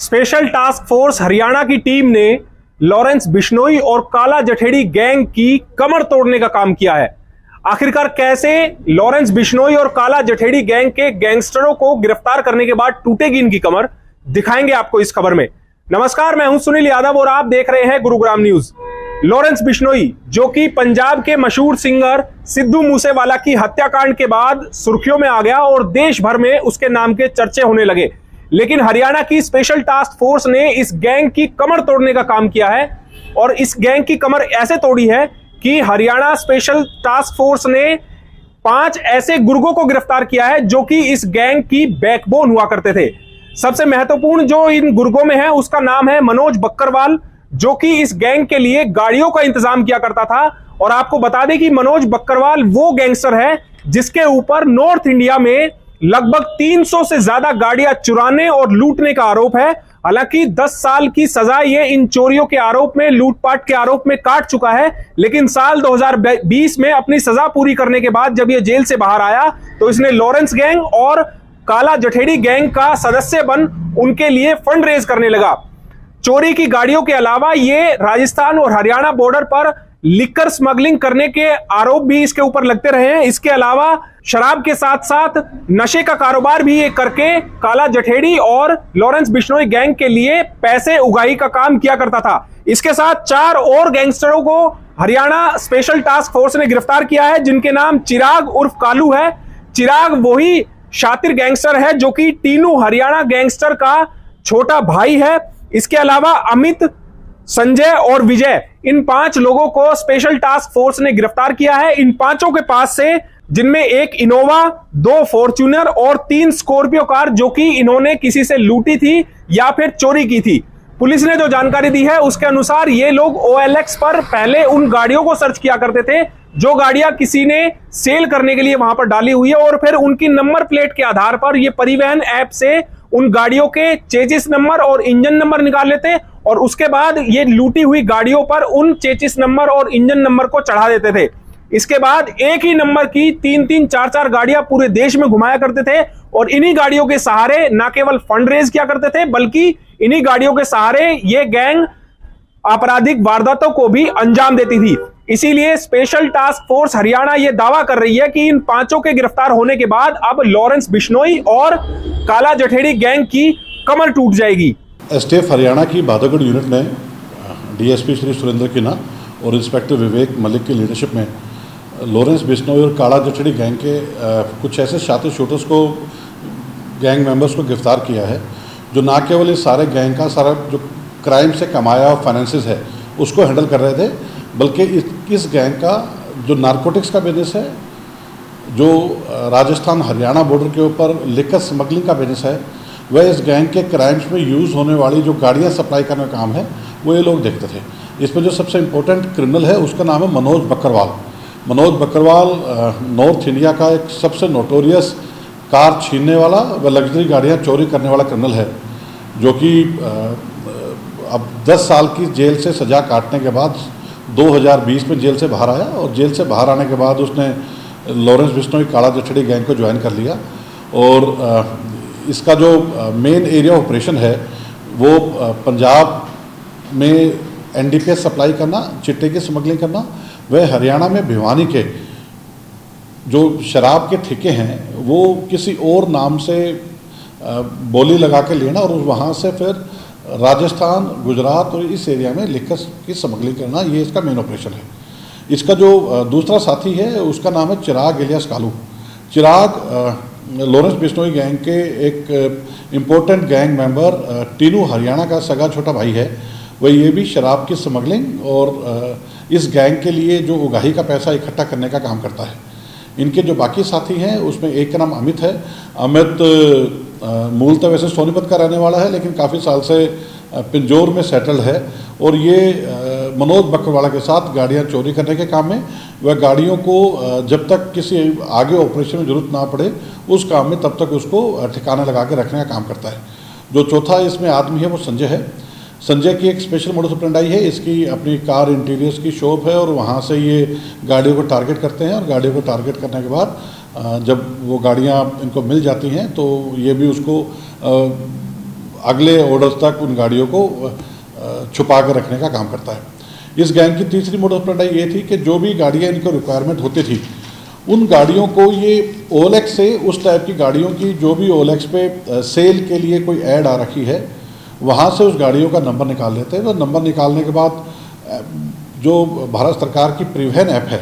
Special task force Haryana की team ने Lawrence Bishnoi और काला जठेड़ी गैंग की कमर तोड़ने का काम किया है। आखिरकार कैसे लॉरेंस बिश्नोई और काला जठेड़ी गैंग के गैंगस्टरों को गिरफ्तार करने के बाद टूटेगी इनकी कमर, दिखाएंगे आपको इस खबर में। नमस्कार, मैं हूं सुनील यादव और आप देख रहे हैं गुरुग्राम न्यूज। लॉरेंस बिश्नोई, जो कि पंजाब के मशहूर सिंगर सिद्धू मूसेवाला की हत्याकांड के बाद सुर्खियों में आ गया और देश भर में उसके नाम के चर्चे होने लगे, लेकिन हरियाणा की स्पेशल टास्क फोर्स ने इस गैंग की कमर तोड़ने का काम किया है। और इस गैंग की कमर ऐसे तोड़ी है कि हरियाणा स्पेशल टास्क फोर्स ने 5 ऐसे गुर्गों को गिरफ्तार किया है जो कि इस गैंग की बैकबोन हुआ करते थे। सबसे महत्वपूर्ण जो इन गुर्गों में है उसका नाम है मनोज बक्करवाल, जो कि इस गैंग के लिए गाड़ियों का इंतजाम किया करता था। और आपको बता दें कि मनोज बक्करवाल वो गैंगस्टर है जिसके ऊपर नॉर्थ इंडिया में लगभग 300 से ज्यादा गाड़ियां चुराने और लूटने का आरोप है। हालांकि 10 साल की सजा ये इन चोरियों के आरोप में, लूटपाट के आरोप में काट चुका है, लेकिन साल 2020 में अपनी सजा पूरी करने के बाद जब ये जेल से बाहर आया तो इसने लॉरेंस गैंग और काला जठेड़ी गैंग का सदस्य बन उनके लिए फंड रेज करने लगा। चोरी की गाड़ियों के अलावा ये राजस्थान और हरियाणा बॉर्डर पर लिकर स्मगलिंग करने के आरोप भी इसके ऊपर लगते रहे हैं। इसके अलावा शराब के साथ साथ नशे का कारोबार भी ये करके काला जठेड़ी और लॉरेंस बिश्नोई गैंग के लिए पैसे उगाही का काम किया करता था। इसके साथ 4 और गैंगस्टरों को हरियाणा स्पेशल टास्क फोर्स ने गिरफ्तार किया है, जिनके नाम चिराग उर्फ कालू है। चिराग वही शातिर गैंगस्टर है जो कि टीनू हरियाणा गैंगस्टर का छोटा भाई है। इसके अलावा अमित, संजय और विजय, इन 5 लोगों को स्पेशल टास्क फोर्स ने गिरफ्तार किया है। इन 5 के पास से, जिनमें एक इनोवा, 2 फॉर्च्यूनर और 3 स्कॉर्पियो कार जो कि इन्होंने किसी से लूटी थी या फिर चोरी की थी। पुलिस ने जो जानकारी दी है उसके अनुसार ये लोग OLX पर पहले उन गाड़ियों को सर्च किया करते थे जो गाड़ियां किसी ने सेल करने के लिए वहां पर डाली हुई है, और फिर उनकी नंबर प्लेट के आधार पर ये परिवहन ऐप से उन गाड़ियों के चेजिस नंबर और इंजन नंबर निकाल लेते और उसके बाद ये लूटी हुई गाड़ियों पर उन चेजिस नंबर और इंजन नंबर को चढ़ा देते थे। इसके बाद एक ही नंबर की 3-3, 4-4 गाड़ियां पूरे देश में घुमाया करते थे और इन्हीं गाड़ियों के सहारे ना केवल फंड रेज किया करते थे, बल्कि इन्हीं गाड़ियों के सहारे ये गैंग आपराधिक वारदातों को भी अंजाम देती थी। इसीलिए स्पेशल टास्क फोर्स हरियाणा ये दावा कर रही है कि इन 5 के गिरफ्तार होने के बाद अब लॉरेंस बिश्नोई और काला जठेड़ी गैंग की कमर टूट जाएगी। एसटीएफ हरियाणा की भादोगढ़ यूनिट ने डीएसपी श्री सुरेंद्र किन्ना और इंस्पेक्टर विवेक मलिक की लीडरशिप में लॉरेंस बिश्नोई और काला जठेड़ी गैंग के कुछ ऐसे शातिर शूटर्स को, गैंग मेंबर्स को गिरफ्तार किया है जो ना केवल इस सारे गैंग का सारा जो क्राइम से कमाया और फाइनेंसेस है उसको हैंडल कर रहे थे, बल्कि इस गैंग का जो नारकोटिक्स का बिजनेस है, जो राजस्थान हरियाणा बॉर्डर के ऊपर लिकर स्मगलिंग का बिजनेस है, वह इस गैंग के क्राइम्स में यूज़ होने वाली जो गाड़ियां सप्लाई करने का काम है वो ये लोग देखते थे। इसमें जो सबसे इम्पोर्टेंट क्रिमिनल है उसका नाम है मनोज बक्करवाल। मनोज बक्करवाल नॉर्थ इंडिया का एक सबसे नोटोरियस कार छीनने वाला व लग्जरी गाड़ियाँ चोरी करने वाला क्रिमिनल है, जो कि अब 10 साल की जेल से सज़ा काटने के बाद 2020 में जेल से बाहर आया और जेल से बाहर आने के बाद उसने लॉरेंस बिश्नोई काला जठेड़ी गैंग को ज्वाइन कर लिया। और इसका जो मेन एरिया ऑपरेशन है वो पंजाब में NDPS सप्लाई करना, चिट्टे की स्मगलिंग करना, वह हरियाणा में भिवानी के जो शराब के ठेके हैं वो किसी और नाम से बोली लगा के लेना और वहाँ से फिर राजस्थान, गुजरात और इस एरिया में लिकर की स्मगलिंग करना, ये इसका मेन ऑपरेशन है। इसका जो दूसरा साथी है उसका नाम है चिराग इलियास कालू। चिराग लॉरेंस बिश्नोई गैंग के एक important gang member Tinu Haryana का सगा छोटा भाई है। वह ये भी शराब की स्मगलिंग और इस गैंग के लिए जो उगाही का पैसा इकट्ठा करने का काम करता है। इनके जो बाकी साथी हैं उसमें एक का नाम अमित है। अमित मूलतः वैसे सोनीपत का रहने वाला है, लेकिन काफ़ी साल से पिंजौर में सेटल्ड है और ये मनोज बक्करवाला के साथ गाड़ियां चोरी करने के काम में, वह गाड़ियों को जब तक किसी आगे ऑपरेशन में जरूरत ना पड़े उस काम में तब तक उसको ठिकाना लगा के रखने का काम करता है। जो चौथा इसमें आदमी है वो संजय है। संजय की एक स्पेशल मोडस ऑपरेंडी है, इसकी अपनी कार इंटीरियर्स की शॉप है और वहाँ से ये गाड़ियों को टारगेट करते हैं और गाड़ियों को टारगेट करने के बाद जब वो गाड़ियाँ इनको मिल जाती हैं तो ये भी उसको अगले ऑर्डर्स तक उन गाड़ियों को छुपा कर रखने का काम करता है। इस गैंग की तीसरी मोडस ऑपरेंडी ये थी कि जो भी गाड़ियाँ इनको रिक्वायरमेंट होती थी उन गाड़ियों को ये ओलेक्स से, उस टाइप की गाड़ियों की जो भी ओलेक्स पे सेल के लिए कोई ऐड आ रखी है वहाँ से उस गाड़ियों का नंबर निकाल लेते हैं। तो नंबर निकालने के बाद जो भारत सरकार की परिवहन ऐप है,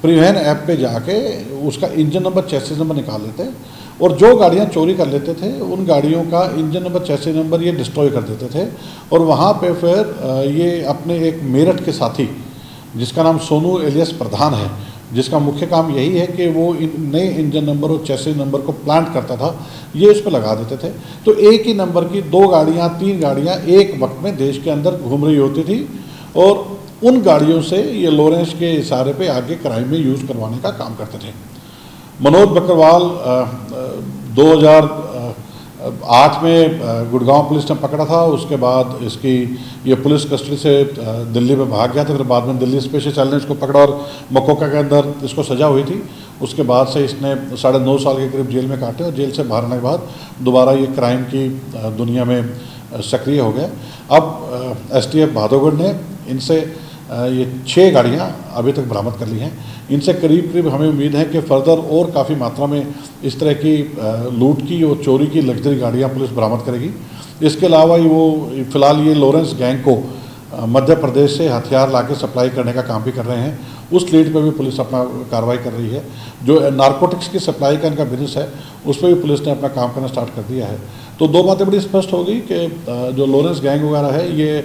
परिवहन ऐप पे जाके उसका इंजन नंबर, चेसिस नंबर निकाल लेते हैं और जो गाड़ियाँ चोरी कर लेते थे उन गाड़ियों का इंजन नंबर, चेसिस नंबर ये डिस्ट्रॉय कर देते थे। और वहाँ पे फिर ये अपने एक मेरठ के साथी जिसका नाम सोनू एलियस प्रधान है, जिसका मुख्य काम यही है कि वो नए इंजन नंबर और चेसिस नंबर को प्लांट करता था, ये उस पर लगा देते थे। तो एक ही नंबर की 2 गाड़ियाँ 3 गाड़ियाँ एक वक्त में देश के अंदर घूम रही होती थी और उन गाड़ियों से ये लॉरेंस के इशारे पे आगे क्राइम में यूज़ करवाने का काम करते थे। मनोज बकरवाल 2008 में गुड़गांव पुलिस ने पकड़ा था। उसके बाद इसकी ये पुलिस कस्टडी से दिल्ली में भाग गया था। फिर बाद में दिल्ली स्पेशल सेल ने इसको पकड़ा और मकोका के अंदर इसको सजा हुई थी। उसके बाद से इसने 9.5 साल के करीब जेल में काटे और जेल से बाहर आने के बाद दोबारा ये क्राइम की दुनिया में सक्रिय हो गया। अब STF भादोगढ़ ने इनसे ये 6 गाड़ियाँ अभी तक बरामद कर ली हैं। इनसे करीब करीब हमें उम्मीद है कि फर्दर और काफ़ी मात्रा में इस तरह की लूट की और चोरी की लग्जरी गाड़ियाँ पुलिस बरामद करेगी। इसके अलावा वो फ़िलहाल ये लॉरेंस गैंग को मध्य प्रदेश से हथियार लाके सप्लाई करने का काम भी कर रहे हैं। उस लीड पर भी पुलिस अपना कार्रवाई कर रही है। जो नारकोटिक्स की सप्लाई का इनका बिजनेस है उस पर भी पुलिस ने अपना काम करना स्टार्ट कर दिया है। तो 2 बातें बड़ी स्पष्ट हो गई कि जो लॉरेंस गैंग वगैरह है ये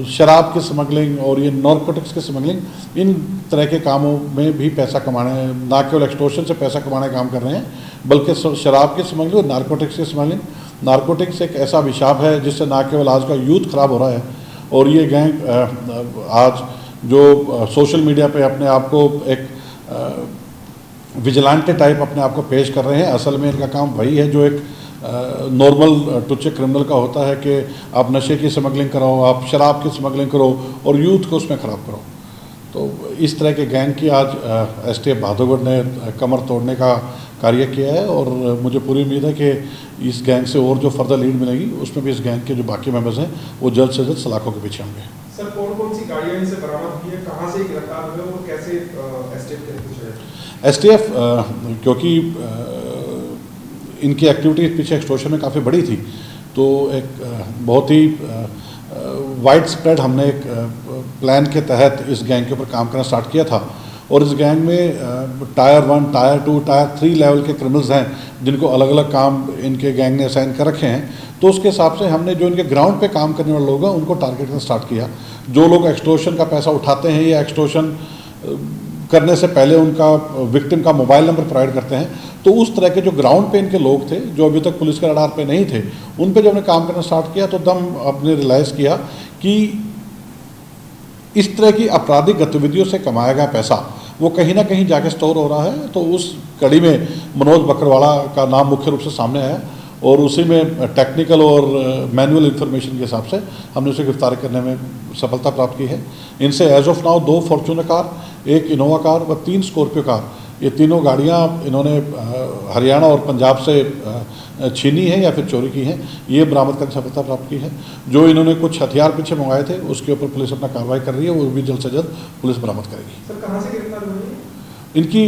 शराब की स्मगलिंग और ये नारकोटिक्स की स्मगलिंग, इन तरह के कामों में भी पैसा कमाने, ना केवल एक्सटॉर्शन से पैसा कमाने का काम कर रहे हैं बल्कि शराब की स्मगलिंग और नारकोटिक्स की स्मगलिंग। नारकोटिक्स एक ऐसा अभिशाप है जिससे ना केवल आज का यूथ खराब हो रहा है और ये गैंग आज जो सोशल मीडिया पे अपने आप को एक विजिलेंटे टाइप अपने आप को पेश कर रहे हैं, असल में इनका काम वही है जो एक नॉर्मल टुच्चे क्रिमिनल का होता है कि आप नशे की स्मगलिंग कराओ, आप शराब की स्मगलिंग करो और यूथ को उसमें ख़राब करो। तो इस तरह के गैंग की आज STF भादोगढ़ ने कमर तोड़ने का कार्य किया है और मुझे पूरी उम्मीद है कि इस गैंग से और जो फर्दर लीड मिलेगी उसमें भी इस गैंग के जो बाकी मेंबर्स हैं वो जल्द से जल्द सलाखों के पीछे होंगे। सर, कौन कौन सी गाड़ियाँ इनसे बरामद की है, कहाँ से गिरफ्तार हुए और कैसे STF के पीछे? STF क्योंकि इनकी एक्टिविटी पीछे एक्सटॉर्शन में काफ़ी बड़ी थी तो एक बहुत ही वाइड स्प्रेड हमने एक प्लान के तहत इस गैंग के ऊपर काम करना स्टार्ट किया था। और इस गैंग में टायर 1, टायर 2, टायर 3 लेवल के क्रिमिनल्स हैं जिनको अलग अलग काम इनके गैंग ने असाइन कर रखे हैं। तो उसके हिसाब से हमने जो इनके ग्राउंड पे काम करने वाले लोग हैं उनको टारगेट करना स्टार्ट किया। जो लोग एक्सटॉर्शन का पैसा उठाते हैं या एक्सटॉर्शन करने से पहले उनका विक्टिम का मोबाइल नंबर प्रोवाइड करते हैं, तो उस तरह के जो ग्राउंड पे इनके लोग थे जो अभी तक पुलिस के रडार पे नहीं थे, उन पे जब हमने काम करना स्टार्ट किया तो दम आपने रियलाइज़ किया कि इस तरह की आपराधिक गतिविधियों से कमाया गया पैसा वो कहीं ना कहीं जाके स्टोर हो रहा है। तो उस कड़ी में मनोज बकरवाला का नाम मुख्य रूप से सामने आया और उसी में टेक्निकल और मैनुअल इन्फॉर्मेशन के हिसाब से हमने उसे गिरफ्तार करने में सफलता प्राप्त की है। इनसे as of now 2 Fortuner car, 1 Innova car व 3 स्कॉर्पियो कार, ये तीनों गाड़ियाँ इन्होंने हरियाणा और पंजाब से छीनी है या फिर चोरी की हैं, ये बरामद करने सफलता प्राप्त की है। जो इन्होंने कुछ हथियार पीछे मंगाए थे उसके ऊपर पुलिस अपना कार्रवाई कर रही है, वो भी जल्द से जल्द पुलिस बरामद करेगी। सर, कहाँ से गिरफ्तार हुई है? इनकी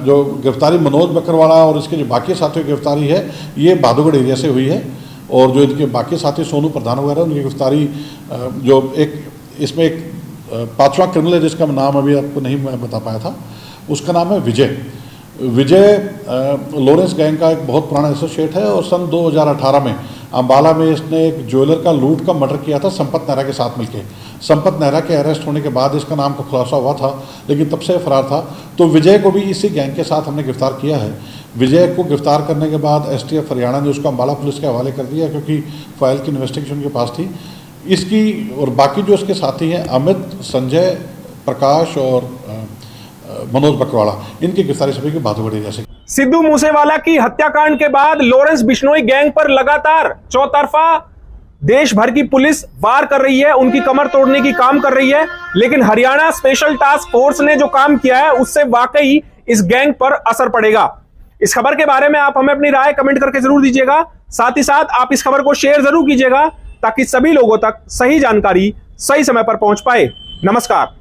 जो गिरफ्तारी मनोज बकरवाला और इसके जो बाकी साथियों की गिरफ्तारी है ये भादोगढ़ एरिया से हुई है। और जो इनके बाकी साथी सोनू प्रधान वगैरह उनकी गिरफ्तारी जो एक इसमें एक 5वां क्रिमिनल है जिसका नाम अभी आपको नहीं मैं बता पाया था, उसका नाम है विजय। लॉरेंस गैंग का एक बहुत पुराना एसोसिएट है और सन 2018 में अम्बाला में इसने एक ज्वेलर का लूट का मर्डर किया था संपत नेहरा के साथ मिलकर। संपत नेहरा के अरेस्ट होने के बाद इसका नाम का खुलासा हुआ था लेकिन तब से फरार था। तो विजय को भी इसी गैंग के साथ हमने गिरफ्तार किया है। विजय को गिरफ्तार करने के बाद STF हरियाणा ने उसको अम्बाला पुलिस के हवाले कर दिया क्योंकि फाइल की इन्वेस्टिगेशन उनके पास थी। इसकी और बाकी जो इसके साथी हैं अमित, संजय, प्रकाश और मनोज बकरवाला, इनकी गिरफ्तारी सभी की भादोगढ़ एरिया से। सिद्धू मूसेवाला की हत्याकांड के बाद लॉरेंस बिश्नोई गैंग पर लगातार चौतरफा देश भर की पुलिस वार कर रही है, उनकी कमर तोड़ने की काम कर रही है। लेकिन हरियाणा स्पेशल टास्क फोर्स ने जो काम किया है उससे वाकई इस गैंग पर असर पड़ेगा। इस खबर के बारे में आप हमें अपनी राय कमेंट करके जरूर दीजिएगा। साथ ही साथ आप इस खबर को शेयर जरूर कीजिएगा ताकि सभी लोगों तक सही जानकारी सही समय पर पहुंच पाए। नमस्कार।